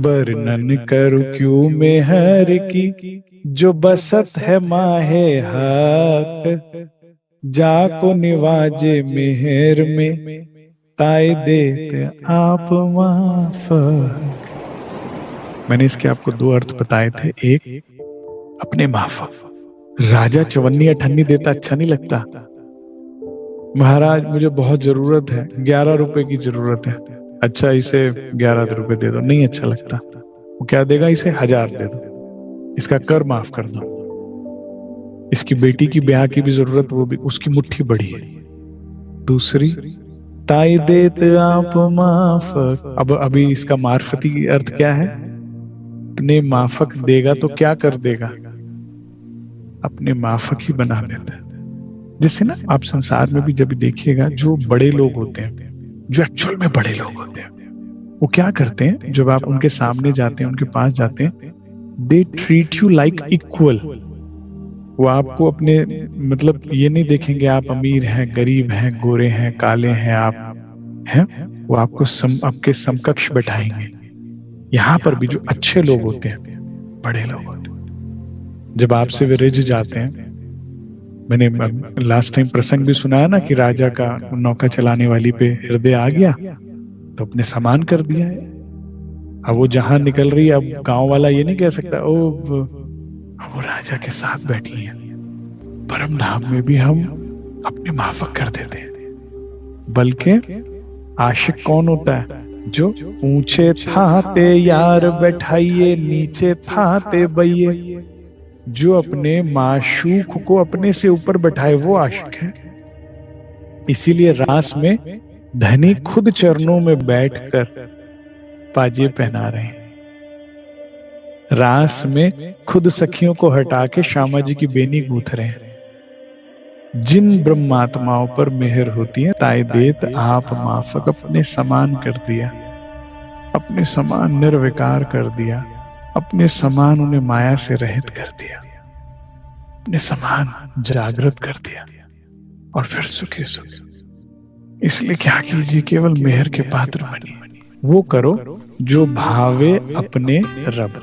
वर्णन करूं क्यों मेहर की, जो बसत है माहे हक। जाको निवाजे मेहर में, ताई देत आप माफ। मैंने इसके आपको दो अर्थ बताए थे। एक, अपने माफक। राजा चवन्नी अठन्नी देता अच्छा नहीं लगता। महाराज मुझे बहुत जरूरत है, 11 रुपए की जरूरत है। अच्छा इसे 11 रुपए दे दो, नहीं अच्छा लगता। वो क्या देगा, इसे 1000 दे दो, इसका कर माफ कर दो। इसकी बेटी की ब्याह की भी जरूरत, वो भी उसकी मुट्ठी बड़ी है। दूसरी, ताई देत आप माफ। अब अभी इसका मार्फती अर्थ क्या है? अपने माफक देगा तो क्या कर देगा, अपने माफक ही बना देता है। जिससे ना आप संसार में भी जब देखिएगा, जो बड़े लोग होते हैं, जो एक्चुअल में बड़े लोग होते हैं, वो क्या करते हैं, जब आप उनके सामने जाते हैं, उनके पास जाते हैं, they treat you like equal. वो आपको अपने मतलब ये नहीं देखेंगे आप अमीर हैं, गरीब हैं, गोरे हैं, काले हैं, आप हैं, वो आपको आपके समकक्ष बैठाएंगे। यहां पर भी जो अच्छे लोग होते हैं, बड़े लोग होते हैं, जब आपसे वे रिझ जाते हैं। मैंने लास्ट टाइम प्रसंग भी सुनाया ना कि राजा का नौका चलाने वाली पे हृदय आ गया तो अपने समान कर दिया है। अब वो जहां निकल रही है, अब गांव वाला ये नहीं कह सकता ओ वो राजा के साथ बैठी है। परम धाम में भी हम अपने माफक कर देते हैं। बल्कि आशिक कौन होता है? जो ऊंचे थाते यार बैठाइए, नीचे थाते बइये। जो अपने माशूक को अपने से ऊपर बैठाए, वो आशिक है। इसीलिए रास में धनी खुद चरणों में बैठकर पाजे पहना रहे हैं। रास में खुद सखियों को हटा के श्यामा जी की बेनी गूंथ रहे हैं। जिन ब्रह्मात्माओं पर मेहर होती है, ताई देत आप माफक। अपने समान कर दिया, अपने समान निर्विकार कर दिया, अपने समान उन्हें माया से रहित कर दिया, अपने समान जागृत कर दिया, और फिर सुखी सुख। इसलिए क्या कीजिए, केवल मेहर के पात्र बनिए। वो करो जो भावे अपने रब,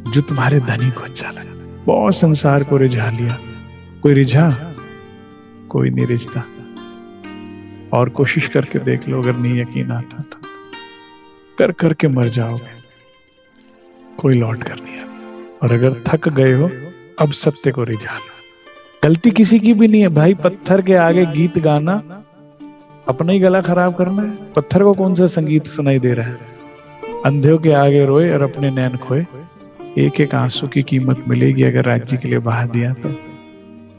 जो तुम्हारे धनी को अच्छा लगे। बहुत संसार को रिझा लिया, कोई रिझा, कोई नहीं रिझता। और कोशिश करके देख लो, अगर नहीं यकीन आता तो कर करके मर जाओगे, कोई लौट कर नहीं आता। और अगर थक गए हो, अब सत्य को रिझा लो। गलती किसी की भी नहीं है भाई। पत्थर के आगे गीत गाना, अपना ही गला खराब करना है। पत्थर को कौन सा संगीत सुनाई दे रहा है? अंधों के आगे रोए और अपने नैन खोए। एक एक आंसू की कीमत मिलेगी अगर राज्य के लिए बहा दिया तो।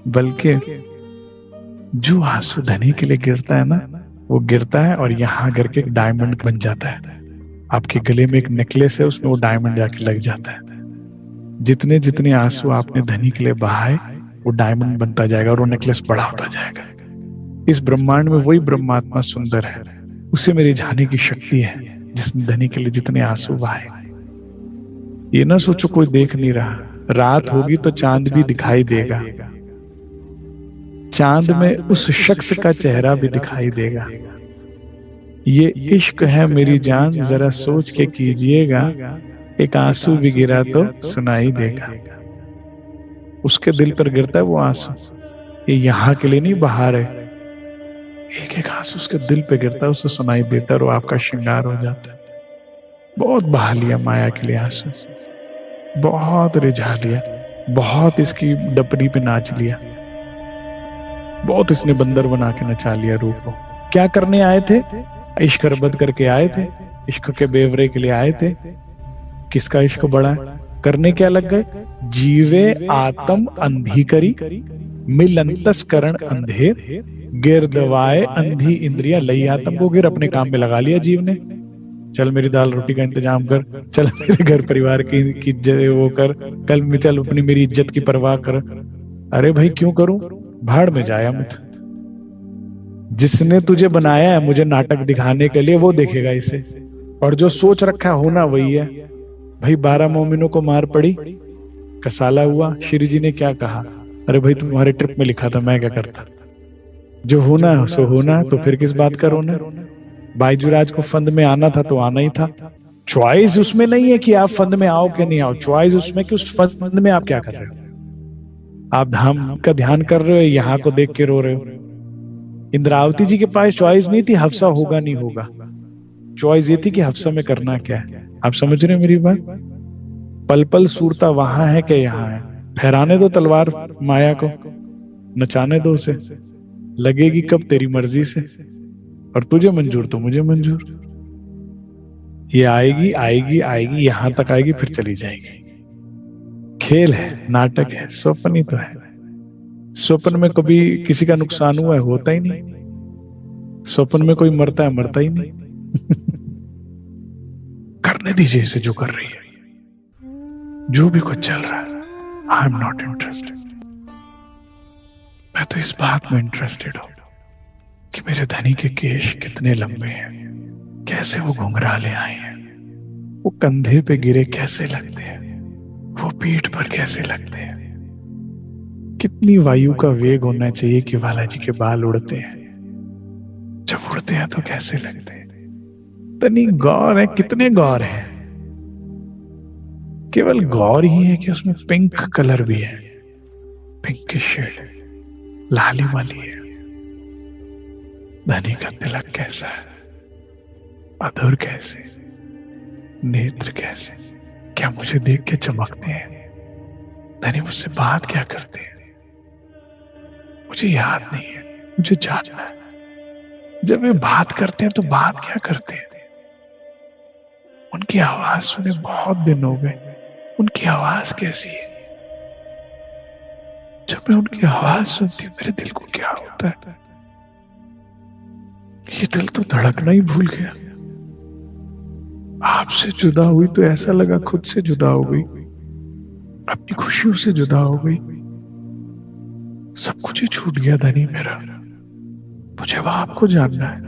बल्कि जो आंसू धनी के लिए गिरता है ना, वो गिरता है और यहां करके एक डायमंड बन जाता है। आपके गले में एक नेकलेस है, उसमें वो डायमंड जाके लग जाता है। जितने जितने आंसू आपने धनी के लिए बहाए, वो डायमंड बनता जाएगा और वो नेकलेस बड़ा होता जाएगा। इस ब्रह्मांड में वही ब्रह्मात्मा सुंदर है, उसे मेरी जाने की शक्ति है, जिसने धनी के लिए जितने आंसू बहाए। ये ना सोचो कोई देख नहीं रहा। रात होगी तो चांद भी दिखाई देगा। चांद में उस शख्स का चेहरा भी दिखाई देगा। ये इश्क है मेरी जान, जरा सोच के कीजिएगा। एक आंसू भी गिरा तो सुनाई देगा। उसके दिल पर गिरता है वो आंसू। ये यहाँ के लिए नहीं, बाहर है। एक एक आंसू उसके दिल पे गिरता है, उसे सुनाई देता है और आपका श्रृंगार हो जाता है। बहुत बहा लिया माया के लिए आंसू, बहुत रिझा लिया, बहुत इसकी डपरी पे नाच लिया, बहुत इसने बंदर बना के नचा लिया रूप को। क्या करने आए थे? इश्क रबद करके आए थे, इश्क के बेवरे के लिए आए थे। किसका इश्क बड़ा है? करने क्या लग गए? जीवे आत्म अंधी करी, मिलंतस करण अंधेर, गिरदवाए अंधी इंद्रिया लई। आत्म को गिर अपने काम में लगा लिया जीव ने। चल मेरी दाल रोटी का इंतजाम कर, चल मेरे घर परिवार की इज्जत वो कर, कल में चल अपनी मेरी इज्जत की परवाह कर। अरे भाई क्यों करूं? भाड़ में जाया मत। जिसने तुझे बनाया है मुझे नाटक दिखाने के लिए, वो देखेगा इसे। और जो सोच रखा होना वही है। भाई 12 मोमिनों को मार पड़ी, कसाला हुआ। श्री जी ने क्या कहा? अरे भाई तुम्हारे ट्रिप में लिखा था, मैं क्या करता? जो होना सो होना, तो फिर किस बात का रोना? बाईजूराज को फंद में आना था तो आना ही था। चॉइस उसमें नहीं है कि आप फंद में आओ कि नहीं आओ, चॉइस उसमें कि उस फंद में आप क्या कर रहे हो। आप धाम का ध्यान कर रहे हो, यहाँ को देख के रो रहे हो। इंद्रावती जी के पास चॉइस नहीं थी हफ्सा होगा नहीं होगा, चॉइस ये थी कि हफ्सा में करना क्या है। आप समझ रहे हैं मेरी बात? पल पल सूरता वहां है कि यहाँ है। फहराने दो तलवार माया को, नचाने दो उसे, लगेगी कब तेरी मर्जी से, और तुझे मंजूर तो मुझे मंजूर। ये आएगी आएगी आएगी, यहां तक आएगी फिर चली जाएगी। खेल है, नाटक है, स्वप्न ही तो है। स्वप्न में कभी किसी का नुकसान हुआ है? होता ही नहीं। स्वप्न में कोई मरता है? मरता ही नहीं। करने दीजिए इसे जो कर रही है, जो भी कुछ चल रहा है। I am not interested. मैं तो इस बात में इंटरेस्टेड हूं कि मेरे धनी के केश कितने लंबे हैं, कैसे वो घुंघराले आए हैं, वो कंधे पे गिरे कैसे लगते हैं, वो पीठ पर कैसे लगते हैं, कितनी वायु का वेग होना चाहिए कि बालाजी के बाल उड़ते हैं, जब उड़ते हैं तो कैसे लगते हैं। तनी गौर है, कितने गौर हैं। केवल गौर ही है कि उसमें पिंक कलर भी है, पिंक शेड, लाली वाली है। धनी का तिलक कैसा है, अधर कैसे, नेत्र कैसे, क्या मुझे देख के चमकते हैं? धनी मुझसे बात क्या करते हैं? मुझे याद नहीं है, मुझे जानना है। जब वे बात करते हैं तो बात क्या करते हैं? उनकी आवाज सुने बहुत दिन हो गए। उनकी आवाज कैसी है? जब मैं उनकी आवाज सुनती हूँ मेरे दिल को क्या होता है? ये दिल तो धड़कना ही भूल गया। आपसे जुदा हुई तो ऐसा लगा खुद से जुदा हो गई, अपनी खुशियों से जुदा हो गई। सब कुछ ही छूट गया धनी मेरा। मुझे अब आपको जानना है,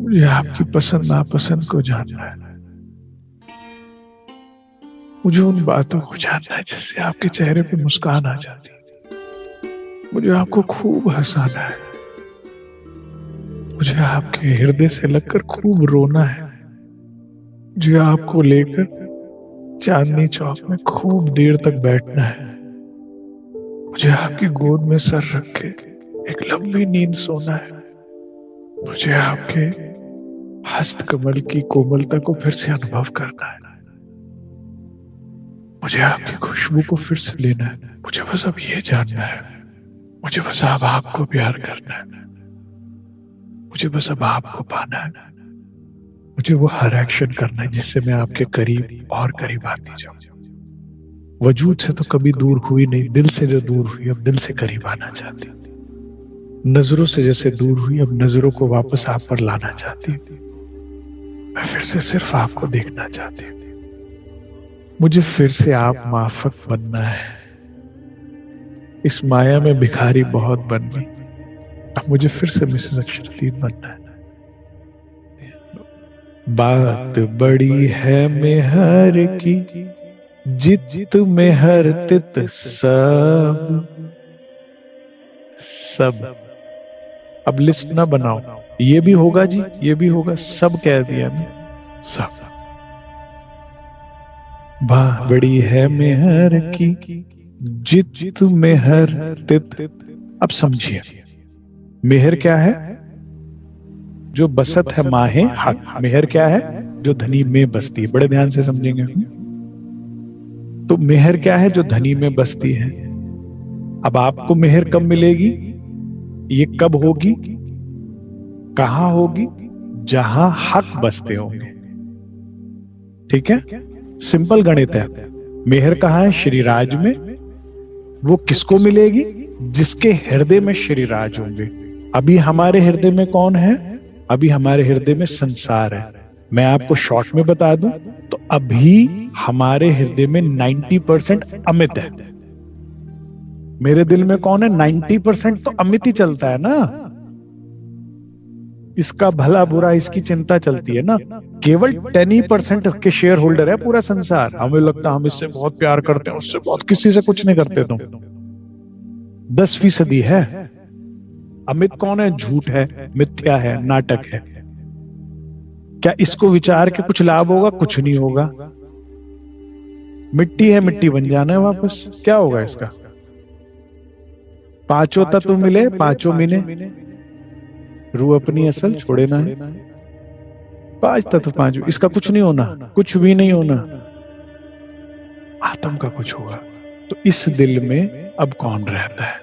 मुझे आपकी पसंद नापसंद को जानना है, मुझे उन बातों को जानना है जिससे आपके चेहरे पे मुस्कान आ जाती है। मुझे आपको खूब हंसाना है, मुझे आपके हृदय से लगकर खूब रोना है, मुझे आपको लेकर चांदनी चौक में खूब देर तक बैठना है, मुझे आपकी गोद में सर रख के एक लंबी नींद सोना है, मुझे आपके हस्त कमल की कोमलता को फिर से अनुभव करना है, मुझे आपकी खुशबू को फिर से लेना है। मुझे बस अब ये जानना है, मुझे बस अब आपको प्यार करना है, मुझे बस अब आपको पाना है, मुझे वो हर एक्शन करना है जिससे मैं आपके करीब और करीब आती जाऊं। वजूद से तो कभी दूर हुई नहीं, दिल से जो दूर हुई अब दिल से करीब आना चाहती हूँ। नजरों से जैसे दूर हुई अब नजरों को वापस आप पर लाना चाहती हूँ। मैं फिर से सिर्फ आपको देखना चाहती हूँ। मुझे फिर से आप माफक बनना है। इस माया में भिखारी बहुत बन गई, अब मुझे फिर से मिसेस अक्षरदीप बनना है। बात बड़ी है मेहर की, जित मेहर तित सब सब। अब लिस्ट ना बनाओ, ये भी होगा जी, ये भी होगा, सब कह दिया ना, सब। बात बड़ी है मेहर की, जित मेहर तित। अब समझिए मेहर क्या है? जो बसत है माहे हक। मेहर क्या है? जो धनी में बसती है। बड़े ध्यान से समझेंगे। तो मेहर क्या है? जो धनी में बसती है। अब आपको मेहर कब मिलेगी? ये कब होगी, कहां होगी? जहां हक बसते होंगे। ठीक है, सिंपल गणित है। मेहर कहां है? श्रीराज में। वो किसको मिलेगी? जिसके हृदय में श्रीराज होंगे। अभी हमारे हृदय में कौन है? अभी हमारे हृदय में संसार है। मैं आपको शॉर्ट में बता दूं तो अभी हमारे हृदय में 90% अमित है। मेरे दिल में कौन है? 90% तो अमित ही चलता है ना। इसका भला बुरा इसकी चिंता चलती है ना। केवल 10% के शेयर होल्डर है पूरा संसार। हमें लगता है हम इससे बहुत प्यार करते हैं, उससे बहुत, किसी से कुछ नहीं करते तुम। 10% है। अमित कौन है? झूठ है, मिथ्या है, नाटक है। क्या इसको विचार के कुछ लाभ होगा? कुछ नहीं होगा। मिट्टी है, मिट्टी बन जाना है वापस। क्या होगा इसका? पांचों तत्व मिले, पांचों मिले, रूह अपनी असल छोड़े ना है। पांच तत्व पांचों, इसका कुछ नहीं होना, कुछ भी नहीं होना। आत्म का कुछ होगा। तो इस दिल में अब कौन रहता है?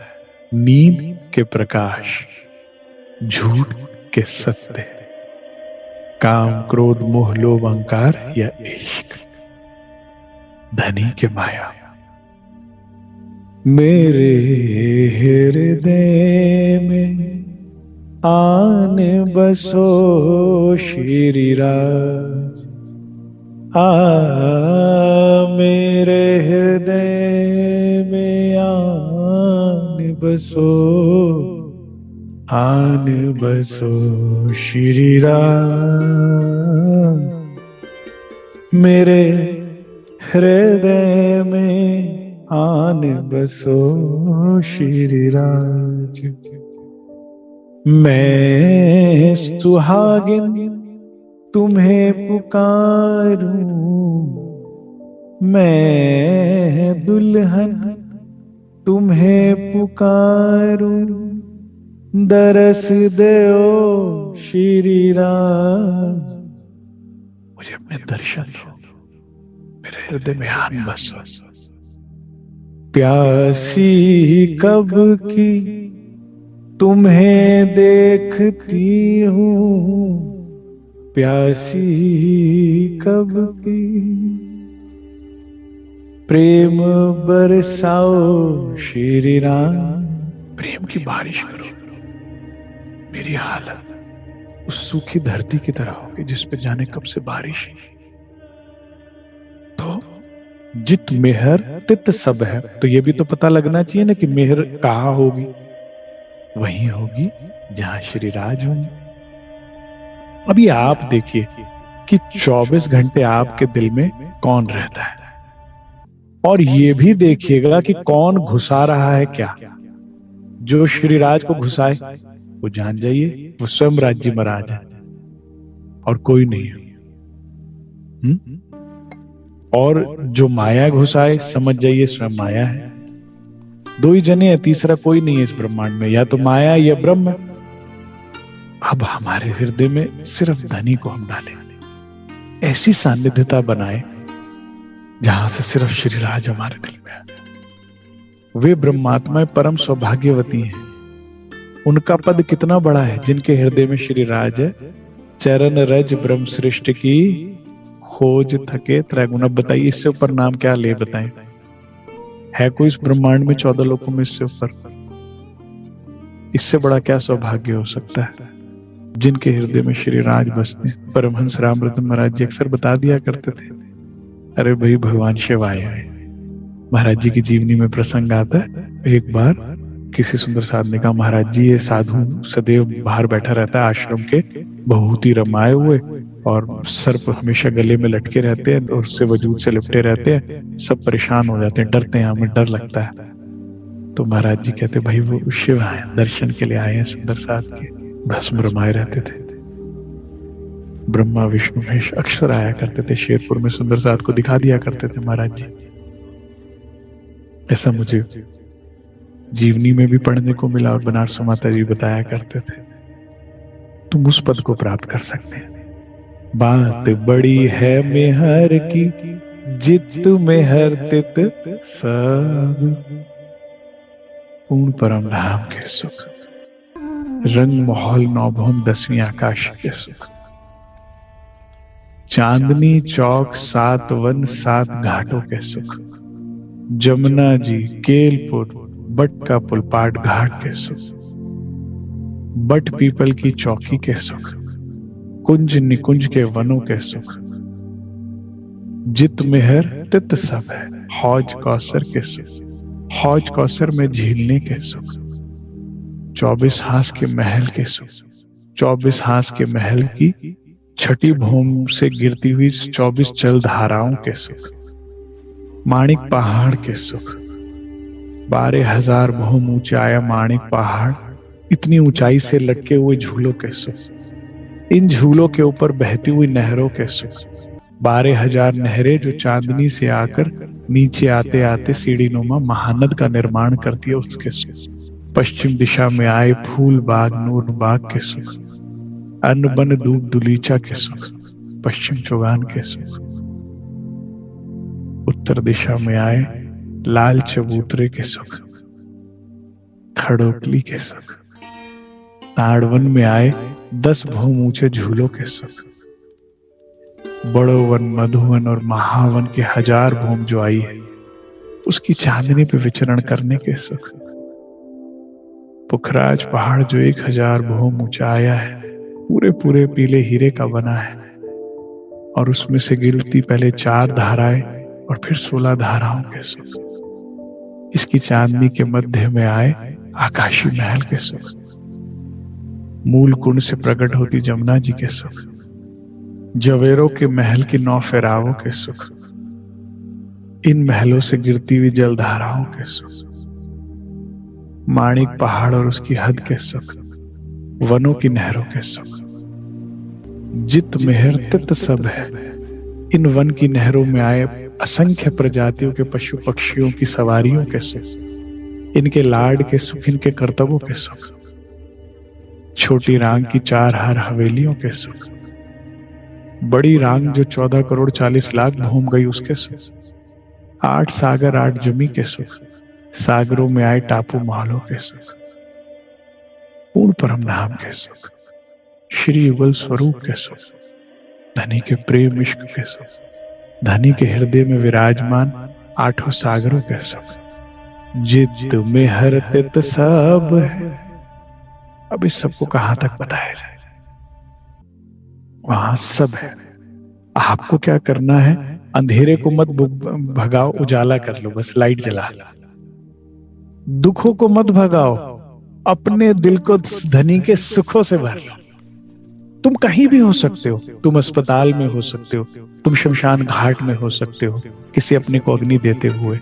नींद के प्रकाश, झूठ के सत्य, काम क्रोध मोह लोभ अहंकार या इश्क, धनी के माया। मेरे हृदय में आने बसो श्री राज, मेरे हृदय में आने बसो, आने बसो श्री राज। मेरे हृदय में आने बसो श्री राज। मैं सुहागिन तुम्हें पुकारूं, मैं दुल्हन तुम्हें पुकारूं, दरस दो श्री राज। मुझे अपने दर्शन दो, मेरे हृदय में आन बसो। प्यासी कब की तुम्हें देखती हूँ, प्यासी कब की, प्रेम बरसाओ श्री राम। प्रेम की बारिश करो। मेरी हालत उस सूखी धरती की तरह होगी जिस पे जाने कब से बारिश। तो जित मेहर तित सब है, तो ये भी तो पता लगना चाहिए ना कि मेहर कहाँ होगी। वहीं होगी जहां श्री राज होंगे। अभी आप देखिए कि 24 घंटे आपके दिल में कौन रहता है, और ये भी देखिएगा कि कौन घुसा रहा है क्या। जो श्री राज को घुसाए वो जान जाइए वो स्वयं राज्य महाराज है और कोई नहीं है। और जो माया घुसाए समझ जाइए स्वयं माया है। दो ही जने हैं, तीसरा कोई नहीं है इस ब्रह्मांड में, या तो माया या ब्रह्म। अब हमारे हृदय में सिर्फ धनी को हम डालें, ऐसी सानिध्यता बनाए जहां से सिर्फ श्री राज हमारे दिल में है। वे ब्रह्मात्माएं परम सौभाग्यवती हैं। उनका पद कितना बड़ा है जिनके हृदय में श्री राज है। चरण रज ब्रह्म सृष्टि की खोज थके त्रैगुण। अब बताइए इससे ऊपर नाम क्या ले बताएं? है कोई इस ब्रह्मांड में 14 लोकों में इससे ऊपर? इससे बड़ा क्या सौभाग्य हो सकता है जिनके हृदय में श्री राज बसते। परमहंस रामरतन महाराज जी अक्सर बता दिया करते थे, अरे भाई भगवान शिव आए हैं। महाराज जी की जीवनी में प्रसंग आता है, एक बार किसी सुंदर साधु ने कहा, महाराज जी ये साधु सदैव बाहर बैठा रहता है आश्रम के, बहुत ही रमाए हुए, और सर्प हमेशा गले में लटके रहते हैं और उससे वजूद से लिपटे रहते हैं। सब परेशान हो जाते हैं, डरते हैं, हमें डर लगता है। तो महाराज जी कहते, भाई वो शिव आए, दर्शन के लिए आए हैं सुंदर साधु के। भस्म रमाए रहते थे। ब्रह्मा विष्णु महेश अक्सर आया करते थे शेरपुर में, सुंदर साधु को दिखा दिया करते थे महाराज जी। ऐसा मुझे जीवनी में भी पढ़ने को मिला और बनारस माता जी बताया करते थे। तुम उस पद को प्राप्त कर सकते हैं। बात बड़ी है मेहर की, जित मेहर तित सब, पूर्ण परम धाम के सुख, रंग महल नौभौम 10वीं आकाश के सुख, चांदनी चौक 7 वन 7 घाटों के सुख, जमुना जी केलपुर बट का पुल पाट घाट के सुख, बट पीपल की चौकी के सुख, कुंज निकुंज के वनों के सुख, जित मेहर तित सब है, हौज कौसर के सुख, हौज कौसर में झीलने के सुख, 24 हास के महल के सुख, 24 हास के महल की छठी भूम से गिरती हुई 24 जल धाराओं के सुख, माणिक पहाड़ के सुख, 12,000 भूम ऊंचाया माणिक पहाड़, इतनी ऊंचाई से लटके हुए झूलों के सुख, इन झूलों के ऊपर बहती हुई नहरों के सुख, 12,000 नहरें जो चांदनी से आकर नीचे आते आते सीढ़ीनुमा महानद का निर्माण करती है, उसके सुख। पश्चिम दिशा में आए फूल बाग नूर बाग के सुख, अन्न बन दूब दुलीचा के सुख, पश्चिम चौगान के सुख। उत्तर दिशा में आए लाल चबूतरे के सुख, खड़ोकली के सुख। ताड़वन में आए 10 भूम ऊंचे झूलों के सुख, बड़ो वन मधुवन और महावन के 1000 भूम जो आई है उसकी चांदनी पे विचरण करने के सुख। पुखराज पहाड़ जो 1000 भूम ऊंचा आया है, पूरे पूरे पीले हीरे का बना है, और उसमें से गिरती पहले 4 धाराएं और फिर 16 धाराओं के सुख। इसकी चांदनी के मध्य में आए आकाशी महल के सुख, मूल कुंड से प्रकट होती जमुना जी के सुख, जवेरों के महल की 9 फेरावों के सुख, इन महलों से गिरती हुई जलधाराओं के सुख, माणिक पहाड़ और उसकी हद के सुख, वनों की नहरों के सुख। जित मेहर तित सब है, इन वन की नहरों में आए असंख्य प्रजातियों के पशु पक्षियों की सवारियों के सुख, इनके लाड के सुख, इनके कर्तव्यों के सुख। छोटी रांग की 4 हार हवेलियों के सुख, बड़ी रांग जो 14 करोड़ 40 लाख घूम गई उसके सुख। 8 सागर 8 जमी के सुख, सागरों में आए टापू महलों के सुख, पूर्ण परम धाम के सुख, श्री युगल स्वरूप के सुख, धनी के प्रेम इश्क के सुख, धनी के हृदय में विराजमान 8 सागरों के सुख। जित में हर तित सब है। अब इस सबको कहां तक बताया जाए? वहां सब है। आपको क्या करना है? अंधेरे को मत भगाओ, उजाला कर लो, बस लाइट जला। दुखों को मत भगाओ, अपने दिल को धनी के सुखों से भर लो। तुम कहीं भी हो सकते हो, तुम अस्पताल में हो सकते हो, तुम शमशान घाट में हो सकते हो किसी अपने को अग्नि देते हुए,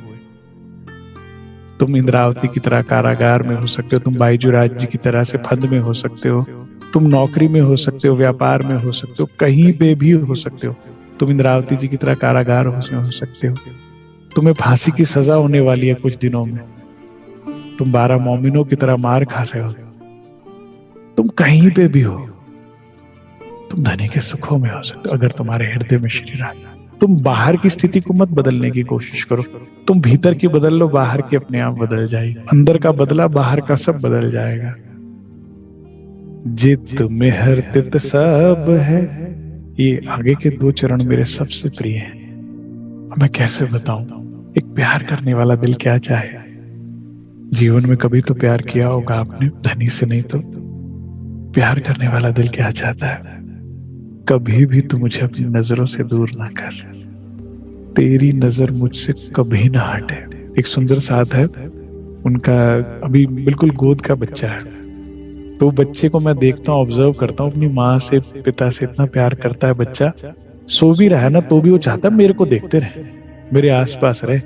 तुम इंद्रावती की तरह कारागार में हो सकते हो, तुम बाईजूराज जी की तरह से फंद में हो सकते हो, तुम नौकरी में हो सकते हो, व्यापार में हो सकते हो, कहीं पे भी हो सकते हो। तुम इंद्रावती जी की तरह कारागार हो सकते हो, तुम्हें फांसी की सजा होने वाली है कुछ दिनों में, तुम 12 मोमिनों की तरह मार खा रहे हो, तुम कहीं पे भी हो, तुम धनी के सुखों में हो सकते हो अगर तुम्हारे हृदय में श्री राम। तुम बाहर की स्थिति को मत बदलने की कोशिश करो, तुम भीतर की बदल लो, बाहर की अपने आप बदल जाएगी। अंदर का बदला बाहर का सब बदल जाएगा। जित में हर तित सब है, ये आगे के 2 चरण मेरे सबसे प्रिय हैं। मैं कैसे बताऊं एक प्यार करने वाला दिल क्या चाहे। जीवन में कभी तो प्यार किया होगा आपने, धनी से नहीं तो। प्यार करने वाला दिल क्या चाहता है? कभी भी तू मुझे अपनी नजरों से दूर ना कर, तेरी नजर मुझसे कभी ना हटे। एक सुंदर साथ है उनका, अभी बिल्कुल गोद का बच्चा है, तो बच्चे को मैं देखता हूँ, ऑब्जर्व करता हूँ, अपनी माँ से पिता से इतना प्यार करता है बच्चा। सो भी रहा है ना तो भी वो चाहता है मेरे को देखते रहे, मेरे आसपास रहे।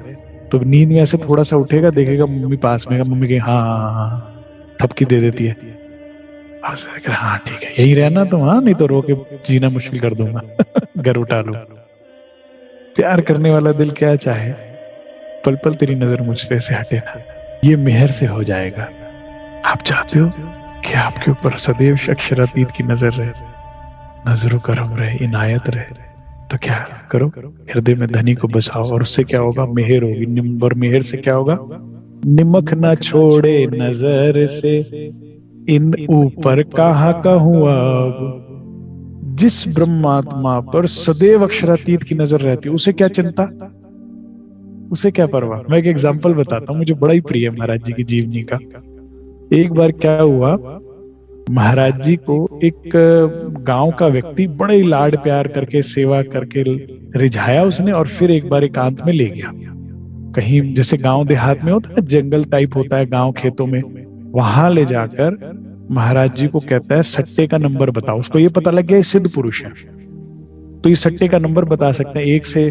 तो नींद में ऐसे थोड़ा सा उठेगा, देखेगा मम्मी पास में, मम्मी के हाँ थपकी दे देती है। हाँ ठीक है, यही रहना तो, हाँ नहीं तो रो के जीना मुश्किल कर दूंगा घर उठा लो। प्यार करने वाला दिल क्या चाहे? पल पल तेरी नजर मुझ पे से हटे ना, ये मेहर से हो जाएगा। आप चाहते हो कि आपके ऊपर सदैव अक्षरातीत की नजर रहे, नजरों करम रहे, इनायत रहे, तो क्या करो? हृदय में धनी को बसाओ, और उससे क्या होगा? मेहर होगी। और मेहर से क्या होगा? निमक ना छोड़े नजर से, इन ऊपर कहाँ कहूँ अब। जिस ब्रह्मात्मा पर सदैव अक्षरातीत की नजर रहती है, उसे क्या चिंता, उसे क्या परवाह। मैं एक एग्जांपल बताता हूँ, मुझे बड़ा ही प्रिय है महाराज जी की जीवनी का। एक बार क्या हुआ, महाराज जी को एक गांव का व्यक्ति बड़े ही लाड प्यार करके सेवा करके रिझाया उसने, और फिर एक बार एकांत में ले गया। कहीं जैसे गांव देहात में होता है, जंगल टाइप होता है गांव खेतों में, वहां ले जाकर महाराज जी को कहता है सट्टे का नंबर बताओ। उसको ये पता लग गया सिद्ध पुरुष है, तो ये सट्टे का नंबर बता सकते हैं, 1 से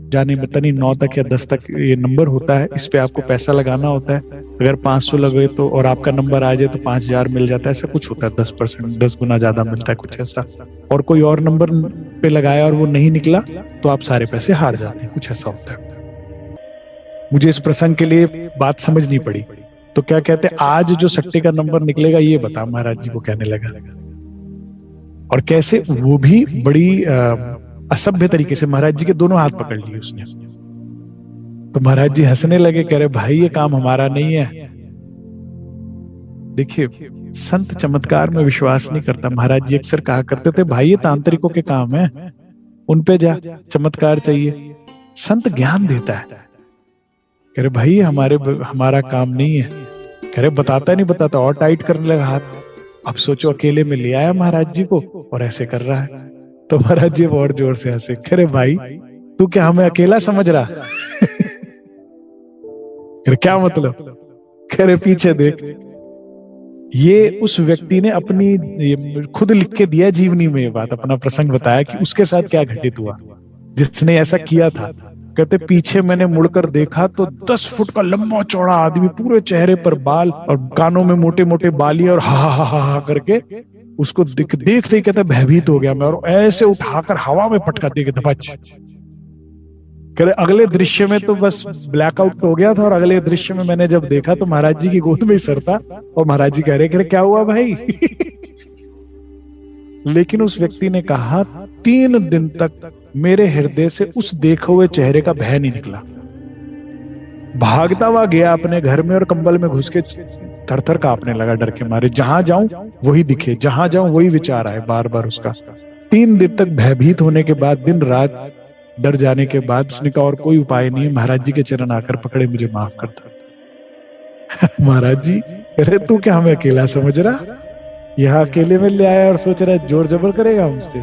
जाने पता नहीं 9 तक या 10 तक ये नंबर होता है, इस पे आपको पैसा लगाना होता है। अगर 500 लगे तो और आपका नंबर आ जाए तो 5000 मिल जाता है, ऐसा कुछ होता है। 10%, 10 गुना ज्यादा मिलता है कुछ ऐसा। और कोई और नंबर पे लगाया और वो नहीं निकला तो आप सारे पैसे हार जाते हैं, कुछ ऐसा होता है। मुझे इस प्रसंग के लिए बात समझनी पड़ी। तो क्या कहते हैं, आज जो सट्टे का नंबर निकलेगा ये बता, महाराज जी को कहने लगा। और कैसे वो भी बड़ी असभ्य तरीके से महाराज जी के दोनों हाथ पकड़ लिए उसने। तो महाराज जी हंसने लगे, कह रहे भाई ये काम हमारा नहीं है। देखिए, संत चमत्कार में विश्वास नहीं करता। महाराज जी अक्सर कहा करते थे, भाई ये तांत्रिकों के काम है, उन पे जा, चमत्कार चाहिए। संत ज्ञान देता है। कह रहे भाई हमारा काम नहीं है। कह रहे बताता नहीं बताता, और टाइट करने लगा हाथ। अब सोचो, अकेले में ले आया महाराज जी को और ऐसे कर रहा है। तो महाराज जी और जोर से हंसे, कह रहे भाई तू क्या हमें अकेला समझ रहा? क्या मतलब? कह रहे पीछे देख, ये उस व्यक्ति ने अपनी खुद लिख के दिया जीवनी में ये बात, अपना प्रसंग बताया कि उसके साथ क्या घटित हुआ जिसने ऐसा किया था। कहते पीछे मैंने मुड़कर देखा तो 10 फुट का लंबा चौड़ा आदमी, पूरे चेहरे पर बाल और कानों में मोटे मोटे बाली, और हा हा हा हा करके उसको देखते ही कहते भयभीत हो गया मैं, और ऐसे उठाकर हवा में पटका दे के धपच। करे अगले दृश्य में तो बस ब्लैकआउट हो गया था, और अगले दृश्य में मैंने जब देखा तो महाराज जी की गोद में ही सर था, और महाराज जी कह रहे क्या हुआ भाई? लेकिन उस व्यक्ति ने कहा 3 दिन तक मेरे हृदय से उस देखे हुए चेहरे का भय नहीं निकला। भागता हुआ गया अपने घर में और कंबल में घुस के थर थर कांपने लगा डर के मारे। जहां जाऊं वही दिखे, जहां जाऊं वही विचार आए बार बार उसका। 3 दिन तक भयभीत होने के बाद, दिन रात डर जाने के बाद उसने कहा और कोई उपाय नहीं है, महाराज जी के चरण आकर पकड़े, मुझे माफ कर दो। महाराज जी अरे तू क्या हमें अकेला समझ रहा? यहाँ अकेले में ले आया और सोच रहा है जोर जबर करेगा हमसे।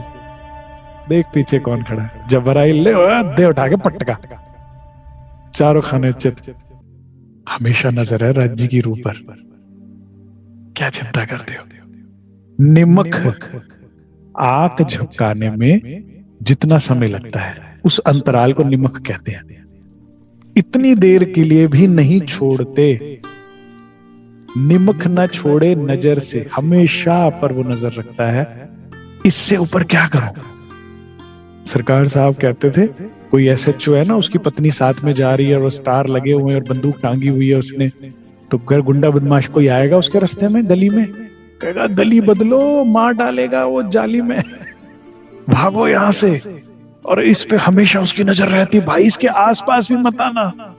देख पीछे कौन खड़ा है, जबर आई ले दे उठा के पटका, चारों खाने चित। हमेशा नजर है राज्य की रूह पर, क्या चिंता करते हो? निमक आंख झपकाने में जितना समय लगता है उस अंतराल को निमक कहते हैं। इतनी देर के लिए भी नहीं छोड़ते। निमक न छोड़े नजर से, हमेशा पर वो नजर रखता है। इससे ऊपर क्या करो? सरकार साहब कहते थे कोई एसएचओ है ना, उसकी पत्नी साथ में जा रही है और स्टार लगे हुए हैं और बंदूक टांगी हुई है उसने, तो घर गुंडा बदमाश कोई आएगा उसके रास्ते में गली में, कहेगा गली बदलो, मार डालेगा वो जाली में, भागो यहां से। और इस पे हमेशा उसकी नजर रहती, भाई इसके आसपास भी मत आना।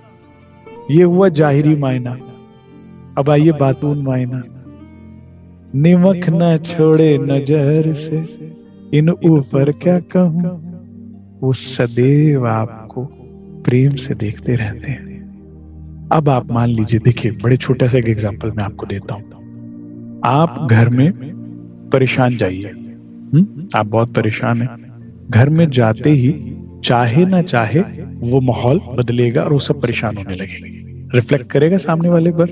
ये हुआ जाहिरी मायना। अब आइए बातून मायना। निमक न छोड़े नजर से, इन ऊपर क्या कहूं, वो सदैव आपको प्रेम से देखते रहते हैं। अब आप मान लीजिए, देखिए बड़े छोटा सा एक एग्जांपल मैं आपको देता हूं। आप घर में परेशान जाइए, आप बहुत परेशान हैं, घर में जाते ही चाहे ना चाहे वो माहौल बदलेगा और वो सब परेशान होने लगेंगे, रिफ्लेक्ट करेगा सामने वाले पर।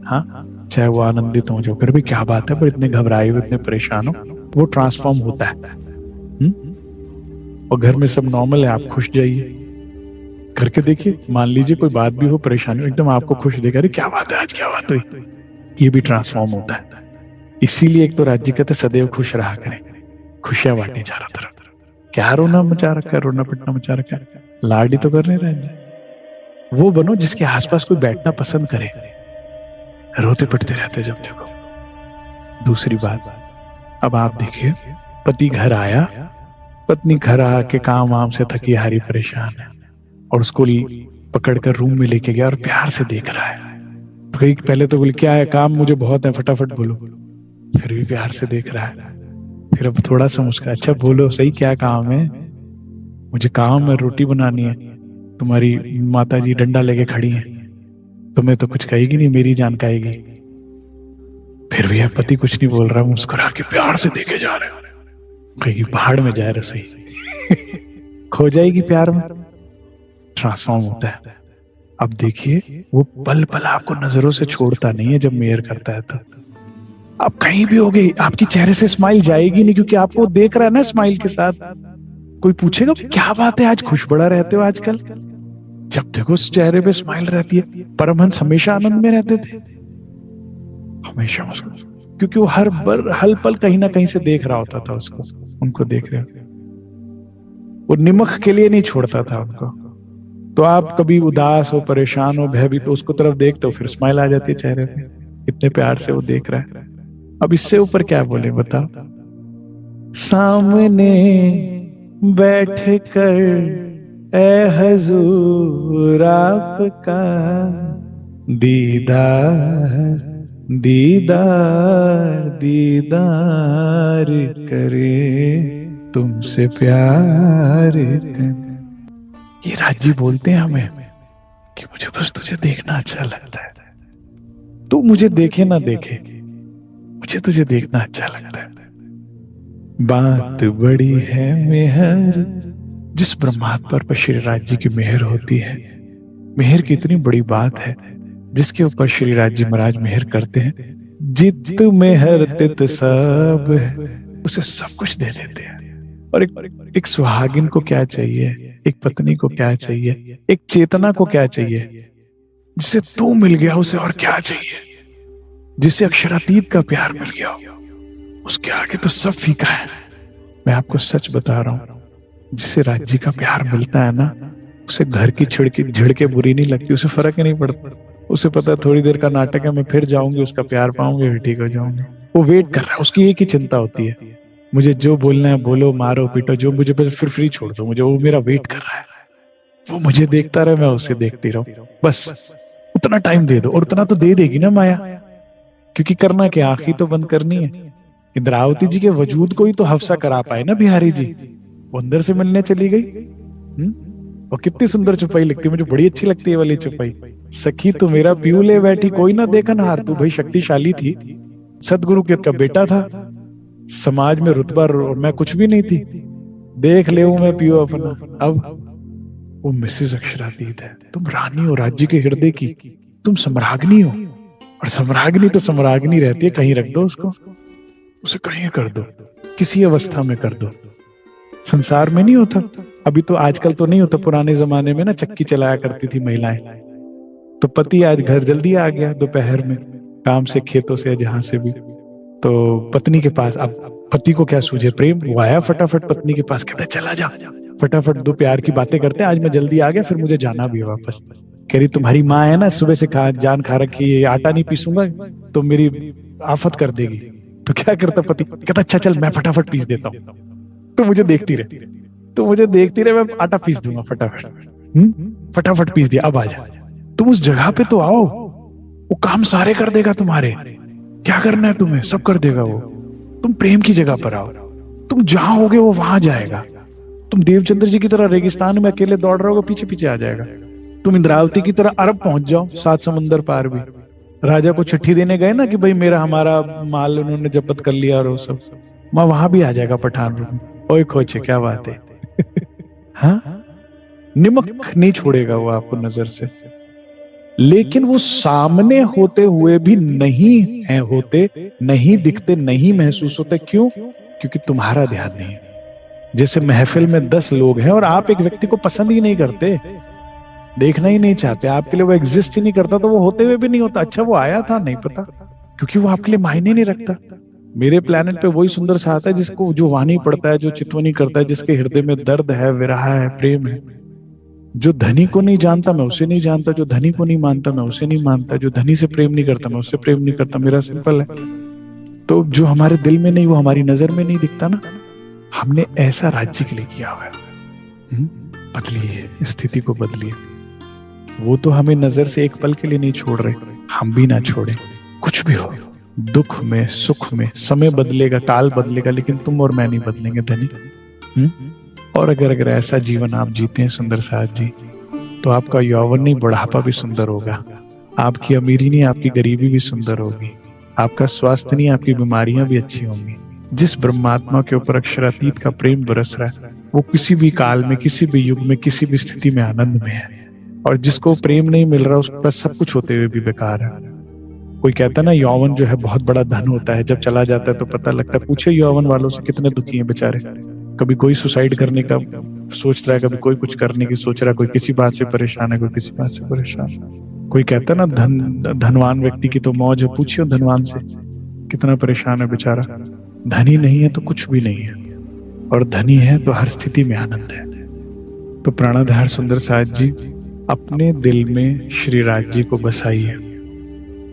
हाँ, चाहे वो आनंदित हो जाओ, फिर भी क्या बात है, पर इतने घबराए हुए, इतने परेशान हो, वो ट्रांसफॉर्म होता है। और घर में सब नॉर्मल है, आप खुश जाइए करके देखिए, मान लीजिए कोई बात भी हो, परेशानी हो, एकदम आपको खुश देगा, अरे क्या बात है आज, क्या बात हुई, ये भी ट्रांसफॉर्म होता है। इसीलिए एक तो राज्य कहते सदैव खुश रहा करें, खुशियां बांटे चारों तरफ। क्या रोना मचा रखा है, रोना पिटना मचा रखा है, लाड ही तो करने रहे। वो बनो जिसके आसपास कोई बैठना पसंद करे, रोते पिटते रहते जब देखो। दूसरी बात, अब आप देखिए पति घर आया, पत्नी घर आके काम वाम से थकी हारी परेशान है, और उसको पकड़कर रूम में लेके गया और प्यार से देख रहा है। तो कहीं पहले तो बोले क्या है, काम मुझे बहुत है, फटाफट बोलो, फिर भी प्यार से देख रहा है। फिर अब थोड़ा सा मुस्कुरा, अच्छा बोलो सही, क्या काम है? मुझे काम है, रोटी बनानी है, तुम्हारी माता जी डंडा लेके खड़ी हैं, तुम्हें तो कुछ कहेगी नहीं, मेरी जान कहेगी। फिर भी पति कुछ नहीं बोल रहा, मुस्कुरा के प्यार से देखे जा रहे, कहीं पहाड़ में जाए रसोई खो जाएगी प्यार में। ट्रांसफॉर्म होता है। अब देखिए वो पल पल आपको नजरों से छोड़ता नहीं है जब मेयर करता है। तो आप कहीं भी हो गए, आपकी चेहरे से स्माइल जाएगी नहीं, क्योंकि आपको देख रहा है ना स्माइल के साथ। कोई पूछेगा क्या बात है, आज खुश बड़ा रहते हो आजकल, जब देखो उस चेहरे पे स्माइल रहती है। परमहंस हमेशा आनंद में रहते थे, हमेशा मुस्कुराते, क्योंकि वो हर पल कहीं ना कहीं से देख रहा होता था उसको, उनको देख रहे, वो निमक के लिए नहीं छोड़ता था उनको। तो आप कभी उदास हो, परेशान हो, भयभीत तो उसको तरफ देखते हो, फिर स्माइल आ जाती है चेहरे पे, इतने प्यार से वो देख रहा है। अब इससे ऊपर क्या बोले बताओ। सामने बैठ कर ए हजूर आपका दीदार दीदार दीदार करे, तुमसे प्यार कर। ये राजी बोलते हैं हमें कि मुझे बस तुझे देखना अच्छा लगता है, तू मुझे देखे ना देखे, मुझे तुझे देखना अच्छा लगता है। बात बड़ी है मेहर, जिस परमात्मा पर श्री राज जी की मेहर होती है, मेहर की इतनी बड़ी बात है जिसके ऊपर श्री राज जी महाराज मेहर करते हैं। जित मेहर तित सब है, उसे सब कुछ दे देते हैं। और एक सुहागिन को क्या चाहिए, एक पत्नी को क्या चाहिए, एक चेतना को क्या चाहिए, जिसे तू मिल गया उसे और क्या चाहिए, जिसे अक्षरातीत का प्यार मिल गया, उसके आगे तो सब फीका है। मैं आपको सच बता रहा हूं, जिसे राज्य का प्यार मिलता है ना, उसे घर की झिड़के बुरी नहीं लगती, उसे फर्क ही नहीं पड़ता। उसे पता है थोड़ी देर का नाटक है, मैं फिर जाऊंगी, उसका प्यार पाऊंगी, फिर ठीक हो जाऊंगी। वो वेट कर रहा है, उसकी एक ही चिंता होती है, मुझे जो बोलना है बोलो, मारो पीटो, जो मुझे फिर फ्री छोड़ दो मुझे, वो मेरा वेट कर रहा है। वो मुझे देखता रहे, मैं उसे देखती रहूं, बस उतना टाइम दे दो। और उतना तो दे देगी ना माया, क्योंकि करना क्या, आंखें तो बंद करनी है। इंद्रावती जी के वजूद को ही तो हफ्सा करा पाए ना बिहारी जी, वो अंदर से मिलने चली गई। और कितनी सुंदर चुपाई लगती है, मुझे बड़ी अच्छी लगती है वाली चुपाई। सखी तो मेरा पीऊ ले बैठी, कोई ना देखन हार, तू भाई शक्तिशाली थी, सदगुरु के का बेटा था, समाज में रुतबा और मैं कुछ भी नहीं थी, देख ले मैं पीऊ अपना। अब वो मिसेस अक्षरातीत है, तुम रानी हो राज्य के हृदय की, तुम सम्राज्ञी हो, और सम्राज्ञी तो सम्राज्ञी रहती है, कहीं रख दो उसको, उसे कहीं कर दो, किसी अवस्था में कर दो। संसार में नहीं होता अभी तो, आजकल तो नहीं होता, पुराने जमाने में ना चक्की चलाया करती थी महिलाएं, तो पति आज घर जल्दी आ गया दोपहर में काम से, खेतों से, जहां से भी, तो पत्नी के पास, अब पति को क्या सूझे प्रेम, वो आया फटाफट पत्नी के पास, कहता चला जा फटाफट, दो प्यार की बातें करते हैं, आज मैं जल्दी आ गया, फिर मुझे जाना भी है वापस। कह रही तुम्हारी माँ है ना, सुबह से जान खा रखी है, आटा नहीं पीसूंगा तो मेरी आफत कर देगी। तो क्या करता पति, कहता अच्छा चल मैं फटाफट पीस देता हूँ, तो मुझे देखती रहे, तो मुझे देखती रहे, मैं आटा पीस दूंगा फटाफट। फटाफट पीस दिया, अब आ जा, तुम उस जगह पे तो आओ, वो काम सारे कर देगा तुम्हारे, क्या करना है तुम्हें, सब कर देगा वो। तुम प्रेम की जगह पर आओ, तुम जहां होगे वो वहां जाएगा। तुम देवचंद्र जी की तरह रेगिस्तान में अकेले दौड़ रहे होगे, पीछे पीछे आ जाएगा। तुम इंद्रावती की तरह अरब पहुंच जाओ, 7 समंदर पार भी। राजा को चिट्ठी देने गए ना कि भाई मेरा हमारा माल उन्होंने जब्त कर लिया, और वो सब, मैं वहां भी आ जाएगा पठान रूप। ओए खोचे क्या बात है। हाँ, निमक नहीं छोड़ेगा वो आपको नजर से, लेकिन वो सामने होते हुए भी नहीं है, होते नहीं दिखते, नहीं महसूस होते। क्यों? क्योंकि तुम्हारा ध्यान नहीं है। जैसे महफिल में 10 लोग हैं और आप एक व्यक्ति को पसंद ही नहीं करते, देखना ही नहीं चाहते, आपके लिए वो एग्जिस्ट ही नहीं करता, तो वो होते हुए भी नहीं होता। अच्छा वो आया था नहीं पता, क्योंकि वो आपके लिए मायने नहीं रखता। मेरे प्लेनेट पे वही सुंदर सा आता है जिसको, जो वाणी पड़ता है, जो चितवनी करता है, जिसके हृदय में दर्द है, विरह है, प्रेम है। जो धनी को नहीं जानता मैं उसे नहीं जानता, जो धनी को नहीं मानता मैं उसे नहीं मानता, जो धनी से प्रेम नहीं करता मैं उससे प्रेम नहीं करता। मेरा सिंपल है। तो जो हमारे दिल में नहीं वो हमारी नजर में नहीं दिखता ना। हमने ऐसा राज्य के लिए किया हुआ है। बदलिए, स्थिति को बदलिए। वो तो हमें नजर से एक पल के लिए नहीं छोड़ रहे, हम भी ना छोड़े। कुछ भी हो, दुख में सुख में, समय बदलेगा, काल बदलेगा, लेकिन तुम और मैं नहीं बदलेंगे धनी। और अगर ऐसा जीवन आप जीते हैं सुंदर साथ जी, तो आपका यौवन नहीं बुढ़ापा भी सुंदर होगा, आपकी अमीरी नहीं आपकी गरीबी भी सुंदर होगी, आपका स्वास्थ्य नहीं आपकी बीमारियां भी अच्छी होंगी। जिस ब्रह्मात्मा के ऊपर अक्षरातीत का प्रेम बरस रहा है, वो किसी भी काल में, किसी भी युग में, किसी भी स्थिति में आनंद में है। और जिसको प्रेम नहीं मिल रहा उसके पास सब कुछ होते हुए भी बेकार है। कोई कहता है ना यौवन जो है बहुत बड़ा धन होता है, जब चला जाता है तो पता लगता है। पूछे यौवन वालों से कितने दुखी हैं बेचारे, कभी कोई सुसाइड करने का सोच रहा है, कभी कोई कुछ करने की सोच रहा है, कोई किसी बात से परेशान है, कोई किसी बात से परेशान। कोई कहता है ना धनवान व्यक्ति की तो मौज है, पूछिए धनवान से कितना परेशान है बेचारा। धनी नहीं है तो कुछ भी नहीं है, और धनी है तो हर स्थिति में आनंद है। तो प्राणाधार सुंदर साथ जी, अपने दिल में श्री राज जी को बसाइए,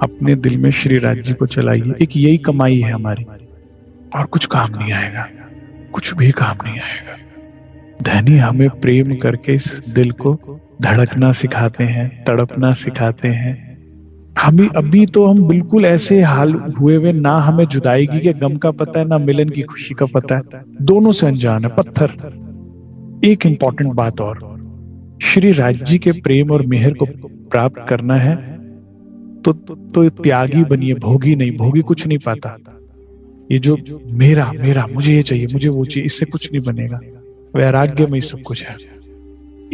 अपने दिल में श्री राज जी को चलाइए। एक यही कमाई है हमारी, और कुछ काम नहीं आएगा, कुछ भी काम नहीं आएगा। धनी हमें प्रेम करके इस दिल को धड़कना सिखाते हैं, तड़पना सिखाते हैं। हम बिल्कुल ऐसे हाल हुए हुए, ना हमें जुदाई के गम का पता है, ना मिलन की खुशी का पता है, दोनों से अनजान है, पत्थर। एक इंपॉर्टेंट बात और, श्री राज जी के प्रेम और मेहर को प्राप्त करना है तो त्यागी बनिए, भोगी नहीं। भोगी कुछ नहीं पाता। ये जो मेरा मेरा, मुझे ये चाहिए, मुझे वो चाहिए, इससे कुछ नहीं बनेगा। वैराग्य में ही सब कुछ है।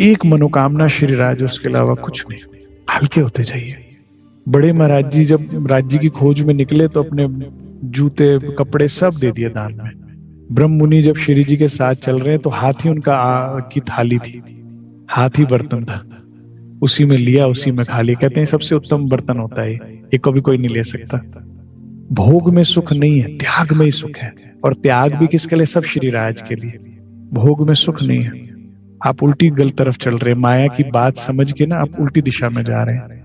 एक मनोकामना श्री राज, उसके अलावा कुछ नहीं। हल्के होते जाइए। बड़े महाराज जी जब राज्य की खोज में निकले तो अपने जूते कपड़े सब दे दिए दान में। ब्रह्म मुनि जब श्री जी के साथ चल रहे हैं तो हाथी उनका की थाली थी, हाथी बर्तन था, उसी में लिया, उसी में खा लिया। कहते हैं सबसे उत्तम बर्तन होता है ये, कभी कोई नहीं ले सकता। भोग में सुख नहीं है, त्याग में ही सुख है। और त्याग भी किसके लिए? सब श्री राज के लिए। भोग में सुख नहीं है। आप उल्टी गलत तरफ चल रहे हैं, माया की बात समझ के ना आप उल्टी दिशा में जा रहे हैं।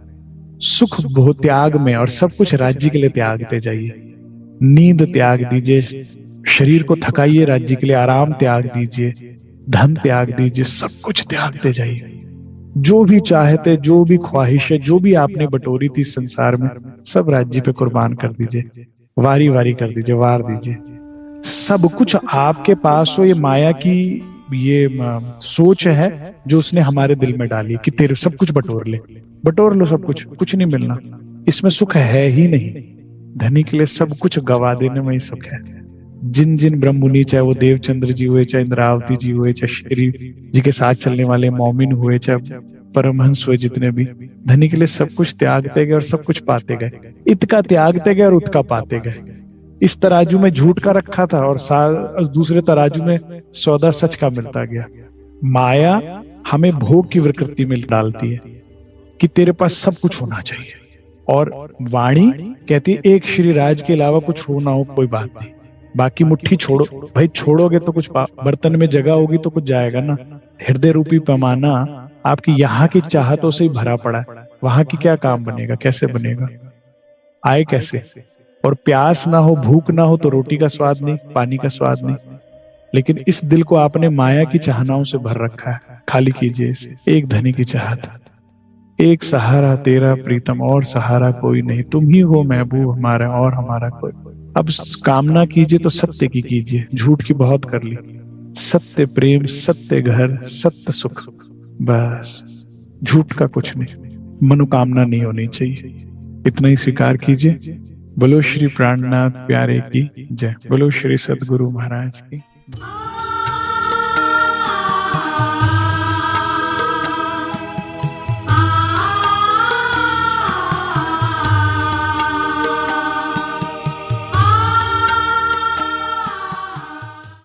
सुख बहुत त्याग में, और सब कुछ राज्य के लिए त्यागते जाइए। नींद त्याग दीजिए, शरीर को थकाइए, राज्य के लिए आराम त्याग दीजिए, धन त्याग दीजिए, सब कुछ त्यागते जाइए। जो भी चाहते, जो भी ख्वाहिश है, जो भी आपने बटोरी थी संसार में, सब राज्य पे कुर्बान कर दीजिए। वारी वारी कर दीजिए, वार दीजिए। सब कुछ आपके पास हो। ये माया की ये सोच है जो उसने हमारे दिल में डाली कि तेरे सब कुछ बटोर ले, बटोर लो सब कुछ, कुछ नहीं मिलना, इसमें सुख है ही नहीं। धनी के लिए सब कुछ गवा देने में ही सुख है। जिन जिन ब्रह्म मुनि, चाहे वो देवचंद्र जी हुए, चाहे इंद्रावती जी हुए, चाहे श्री जी के साथ चलने वाले मौमिन हुए, चाहे परमहंस हुए, जितने भी, धनी के लिए सब कुछ त्यागते गए और सब कुछ पाते गए। इतका त्यागते गए और उतका पाते गए। इस तराजू में झूठ का रखा था और दूसरे तराजू में सौदा सच का मिलता गया। माया हमें भोग की विकृति में डालती है कि तेरे पास सब कुछ होना चाहिए, और वाणी कहती है एक श्री राज के अलावा कुछ हो ना हो कोई बात नहीं, बाकी मुट्ठी छोड़ो। भाई छोड़ोगे तो कुछ बर्तन में जगह होगी तो कुछ जाएगा ना। हृदय रूपी पैमाना आपकी यहाँ की चाहतों से ही भरा पड़ा है, वहां की क्या काम बनेगा? कैसे बनेगा? आए कैसे? और प्यास ना हो, भूख ना हो तो रोटी का स्वाद नहीं, पानी का स्वाद नहीं। लेकिन इस दिल को आपने माया की चाहनाओं से भर रखा है। खाली कीजिए इसे। एक धनी की चाहत, एक सहारा तेरा प्रीतम, और सहारा कोई नहीं, तुम ही हो महबूब हमारा, और हमारा कोई। अब कामना कीजिए तो सत्य की कीजिए, झूठ की बहुत कर ली। सत्य प्रेम, सत्य घर, सत्य सुख, बस। झूठ का कुछ नहीं, मनोकामना नहीं होनी चाहिए। इतना ही स्वीकार कीजिए। बोलो श्री प्राणनाथ प्यारे की जय। बोलो श्री सद्गुरु महाराज की।